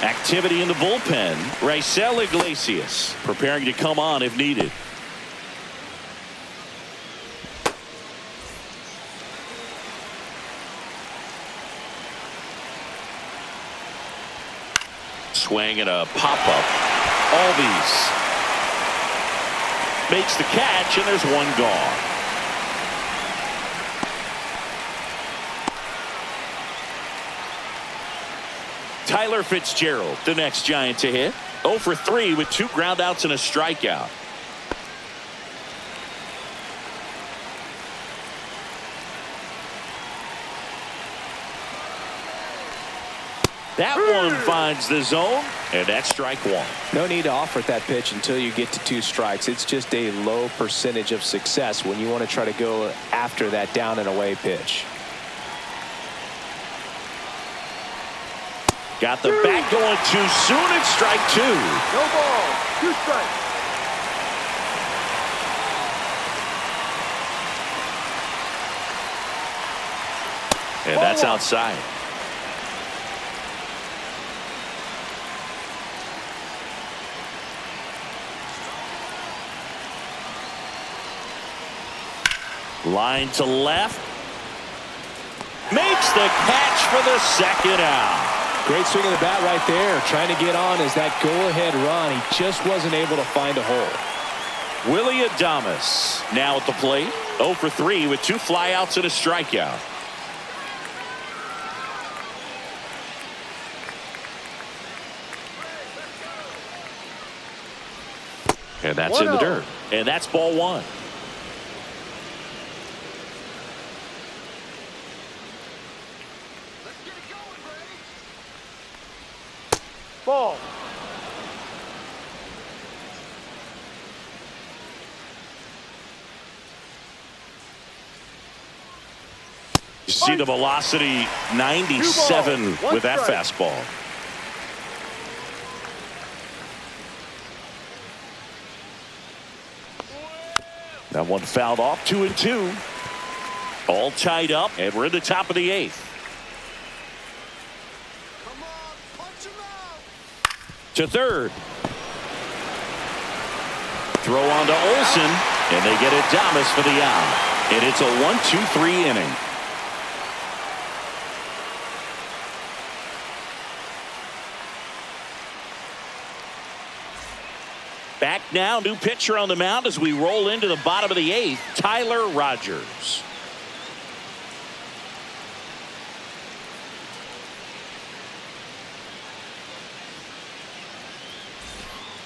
Activity in the bullpen. Raisel Iglesias preparing to come on if needed. Swing and a pop-up. Albies makes the catch, and there's 1 gone. Tyler Fitzgerald, the next Giant to hit. 0 for 3 with 2 groundouts and a strikeout. That one finds the zone, and that's strike 1. No need to offer that pitch until you get to 2 strikes. It's just a low percentage of success when you want to try to go after that down and away pitch. Got the bat going too soon. It's strike 2. No ball. 2 strikes. And that's outside. Line to left. Makes the catch for the 2nd out. Great swing of the bat right there. Trying to get on as that go-ahead run. He just wasn't able to find a hole. Willie Adames now at the plate. 0 for 3 with 2 flyouts and a strikeout. And that's in the dirt. And that's ball 1. Ball. You see the velocity 97 with that fastball. That one fouled off. 2-2. All tied up, and we're in the top of the 8th. Come on, punch him out. To third. Throw on to Olsen, and they get Adames for the out. And it's a 1-2-3 inning. Back now, new pitcher on the mound as we roll into the bottom of the 8th, Tyler Rogers.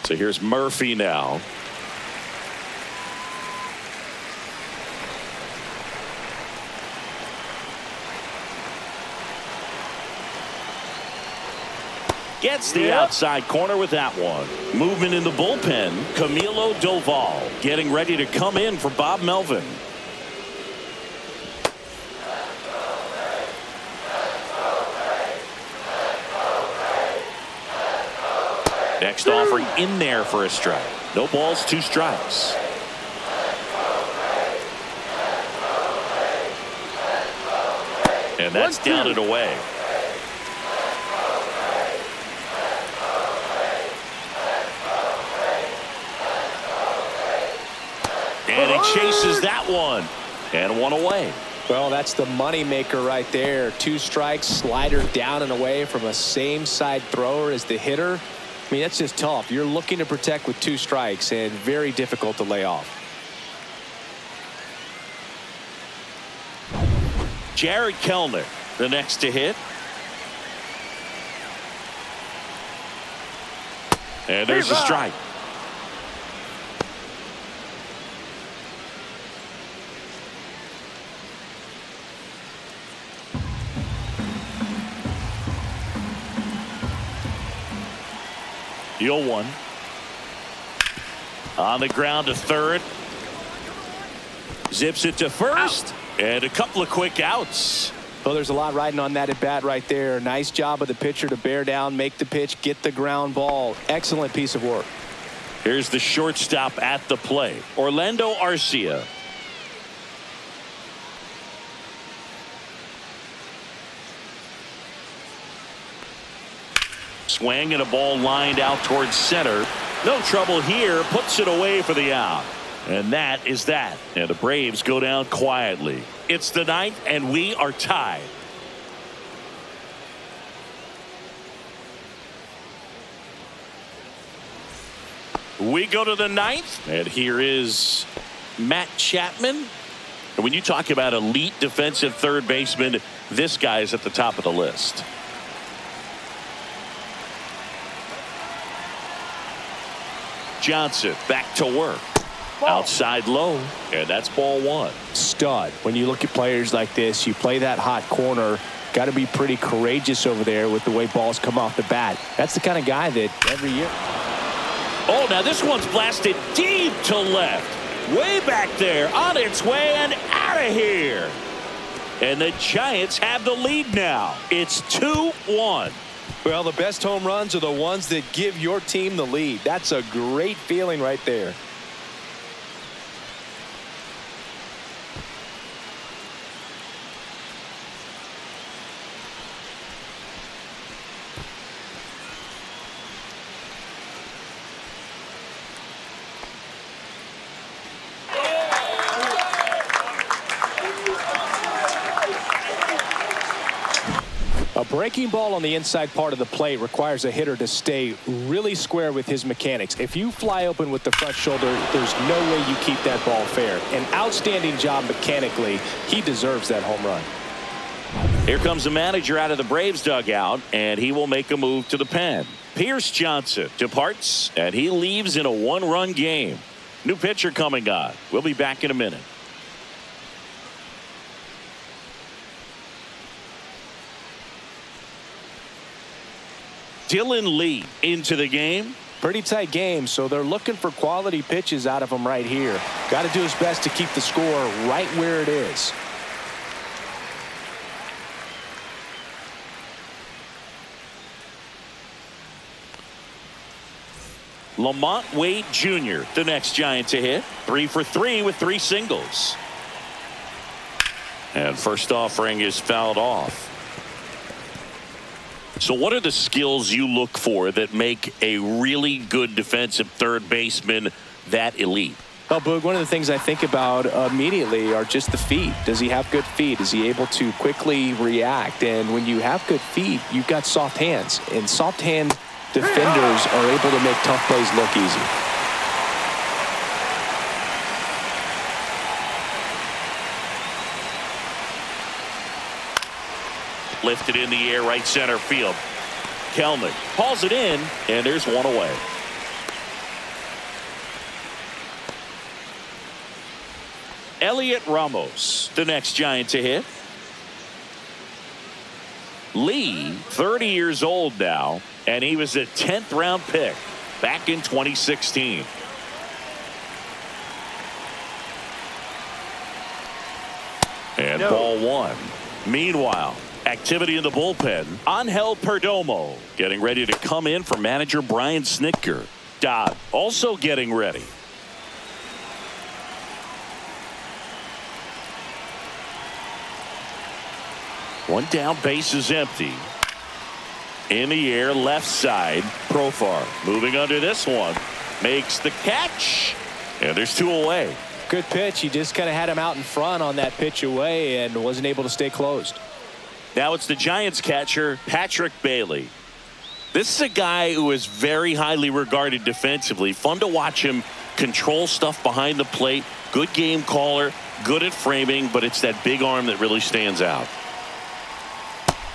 So here's Murphy now. Gets the outside corner with that one. Movement in the bullpen. Camilo Doval getting ready to come in for Bob Melvin. Next offering in there for a strike. No balls, 2 strikes. And that's down and away. And he chases that one. And one away. Well, that's the money maker right there. 2 strikes, slider down and away from a same side thrower as the hitter. I mean, that's just tough. You're looking to protect with 2 strikes and very difficult to lay off. Jared Kellner, the next to hit. And there's a strike. The 0-1. On the ground to third. Zips it to first. And a couple of quick outs. Well, there's a lot riding on that at bat right there. Nice job of the pitcher to bear down, make the pitch, get the ground ball. Excellent piece of work. Here's the shortstop at the plate, Orlando Arcia. Swing and a ball lined out towards center. No trouble here. Puts it away for the out. And that is that. And the Braves go down quietly. It's the 9th, and we are tied. We go to the 9th, and here is Matt Chapman. And when you talk about elite defensive third baseman, this guy is at the top of the list. Johnson back to work. Outside low, and that's ball 1. Stud. When you look at players like this, you play that hot corner. Got to be pretty courageous over there with the way balls come off the bat. That's the kind of guy that every year. Oh, now this one's blasted deep to left. Way back there, on its way and out of here. And the Giants have the lead now. It's 2-1. Well, the best home runs are the ones that give your team the lead. That's a great feeling right there. A breaking ball on the inside part of the plate requires a hitter to stay really square with his mechanics. If you fly open with the front shoulder, there's no way you keep that ball fair. An outstanding job mechanically. He deserves that home run. Here comes the manager out of the Braves dugout, and he will make a move to the pen. Pierce Johnson departs, and he leaves in a 1-run game. New pitcher coming on. We'll be back in a minute. Dylan Lee into the game. Pretty tight game, so they're looking for quality pitches out of him right here. Got to do his best to keep the score right where it is. Lamont Wade Jr., the next Giant to hit. 3 for 3 with 3 singles. And first offering is fouled off. So what are the skills you look for that make a really good defensive third baseman that elite? Well, Boog, one of the things I think about immediately are just the feet. Does he have good feet? Is he able to quickly react? And when you have good feet, you've got soft hands. And soft hand defenders are able to make tough plays look easy. Lifted in the air, right center field. Kelnick hauls it in, and there's one away. Elliot Ramos, the next Giant to hit. Lee, 30 years old now, and he was a 10th round pick back in 2016. And No. ball 1. Meanwhile, activity in the bullpen. Angel Perdomo getting ready to come in for manager Brian Snitker. Dodd also getting ready. One down, base is empty. In the air, left side. Profar moving under this one. Makes the catch. And there's 2 away. Good pitch. He just kind of had him out in front on that pitch away and wasn't able to stay closed. Now it's the Giants catcher, Patrick Bailey. This is a guy who is very highly regarded defensively. Fun to watch him control stuff behind the plate. Good game caller, good at framing, but it's that big arm that really stands out.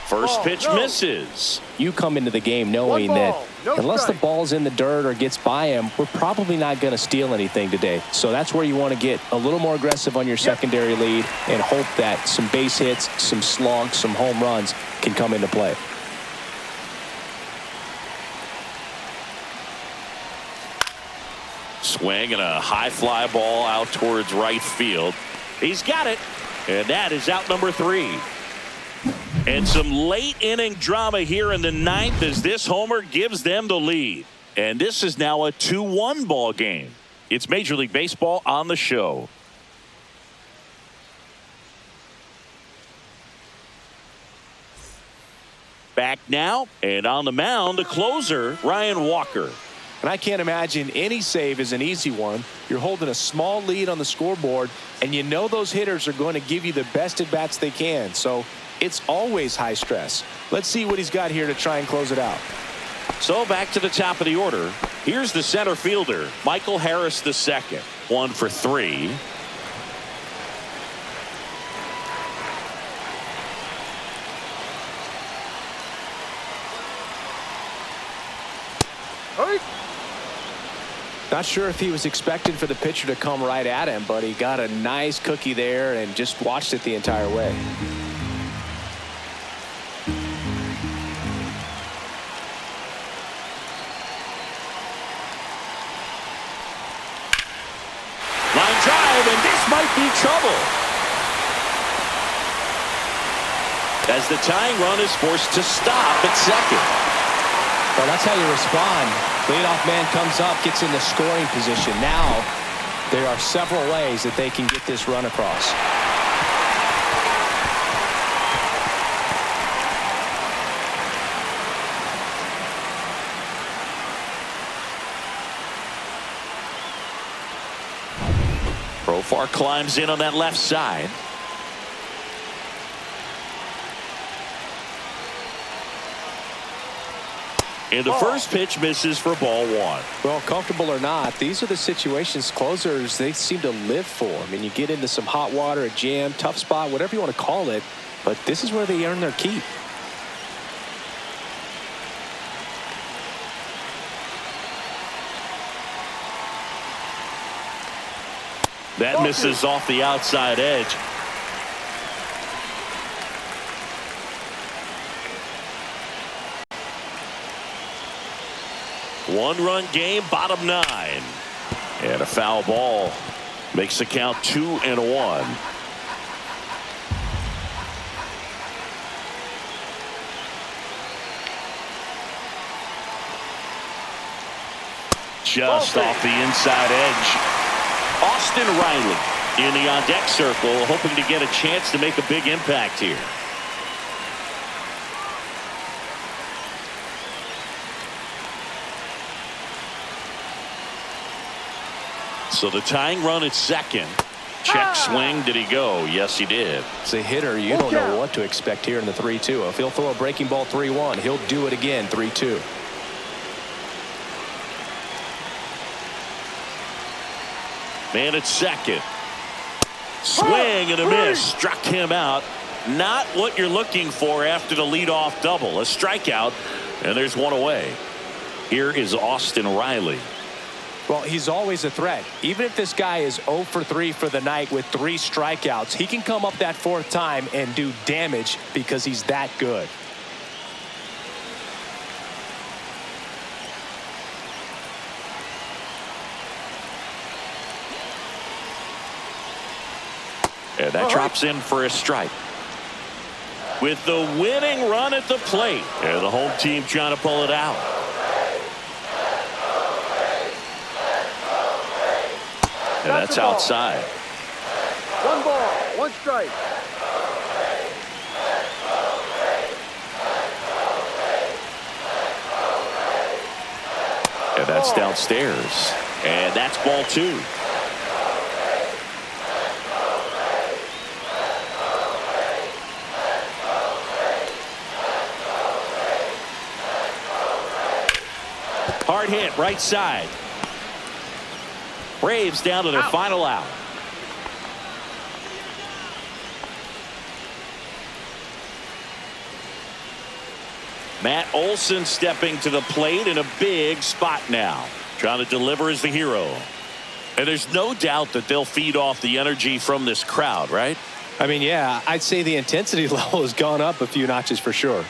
First pitch misses. You come into the game knowing that unless the ball's in the dirt or gets by him, we're probably not going to steal anything today. So that's where you want to get a little more aggressive on your secondary lead and hope that some base hits, some slugs, some home runs can come into play. Swing and a high fly ball out towards right field. He's got it, and that is out number 3. And some late inning drama here in the 9th as this homer gives them the lead. And this is now a 2-1 ball game. It's Major League Baseball on the show. Back now, and on the mound, the closer, Ryan Walker. And I can't imagine any save is an easy one. You're holding a small lead on the scoreboard, and you know those hitters are going to give you the best at bats they can. So it's always high stress. Let's see what he's got here to try and close it out. So back to the top of the order. Here's the center fielder, Michael Harris II. 1 for 3. Hurry. Not sure if he was expecting for the pitcher to come right at him, but he got a nice cookie there and just watched it the entire way. Line drive, and this might be trouble. As the tying run is forced to stop at second. Well, that's how you respond. Leadoff man comes up, gets in the scoring position. Now, there are several ways that they can get this run across. Profar climbs in on that left side. And the first pitch misses for ball 1. Well, comfortable or not, these are the situations closers they seem to live for. I mean, you get into some hot water, a jam, tough spot, whatever you want to call it, but this is where they earn their keep. That misses off the outside edge. One-run game, bottom 9. And a foul ball makes the count 2-1. just off the inside edge. Austin Riley in the on-deck circle, hoping to get a chance to make a big impact here. So the tying run at second. Check swing. Did he go? Yes, he did. As a hitter, you don't know what to expect here in the 3-2. If he'll throw a breaking ball 3-1, he'll do it again 3-2. Man at second. Swing and a miss. Struck him out. Not what you're looking for after the leadoff double. A strikeout, and there's one away. Here is Austin Riley. Well, he's always a threat. Even if this guy is 0 for 3 for the night with 3 strikeouts, he can come up that 4th time and do damage because he's that good. And that drops in for a strike. With the winning run at the plate. And the home team trying to pull it out. And that's outside. 1 ball, 1 strike. And that's downstairs. And that's ball 2. Hard hit right side. Braves down to their final out. Matt Olson stepping to the plate in a big spot now. Trying to deliver as the hero. And there's no doubt that they'll feed off the energy from this crowd, right? I mean, yeah, I'd say the intensity level has gone up a few notches for sure.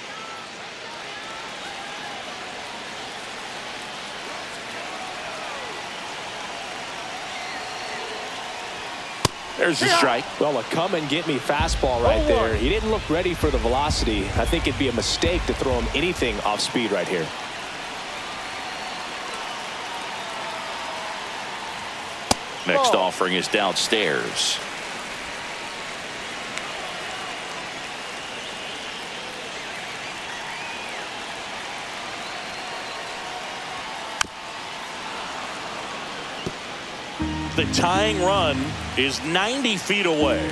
There's the strike. Well, a come-and-get-me fastball right there. He didn't look ready for the velocity. I think it'd be a mistake to throw him anything off speed right here. Next offering is downstairs. The tying run is 90 feet away.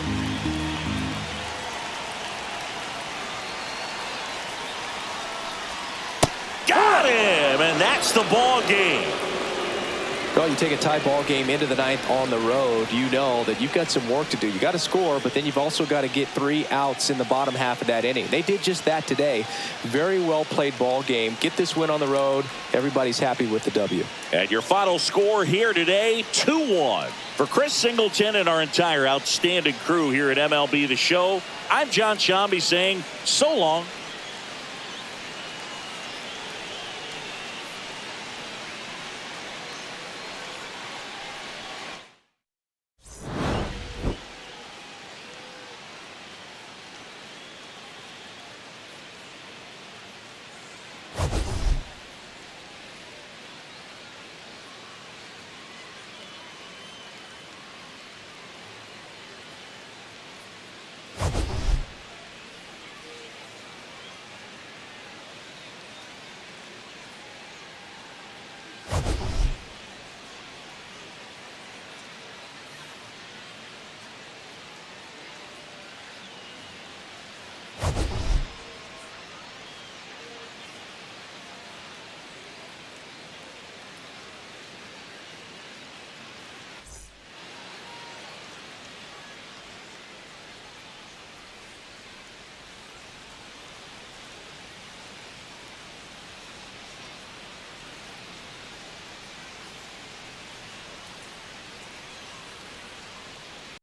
Got him, and that's the ball game. Well, you take a tie ball game into the 9th on the road, you know that you've got some work to do. You got to score, but then you've also got to get 3 outs in the bottom half of that inning. They did just that today. Very well played ball game. Get this win on the road. Everybody's happy with the W. And your final score here today, 2-1. For Chris Singleton and our entire outstanding crew here at MLB The Show, I'm John Shambi saying so long.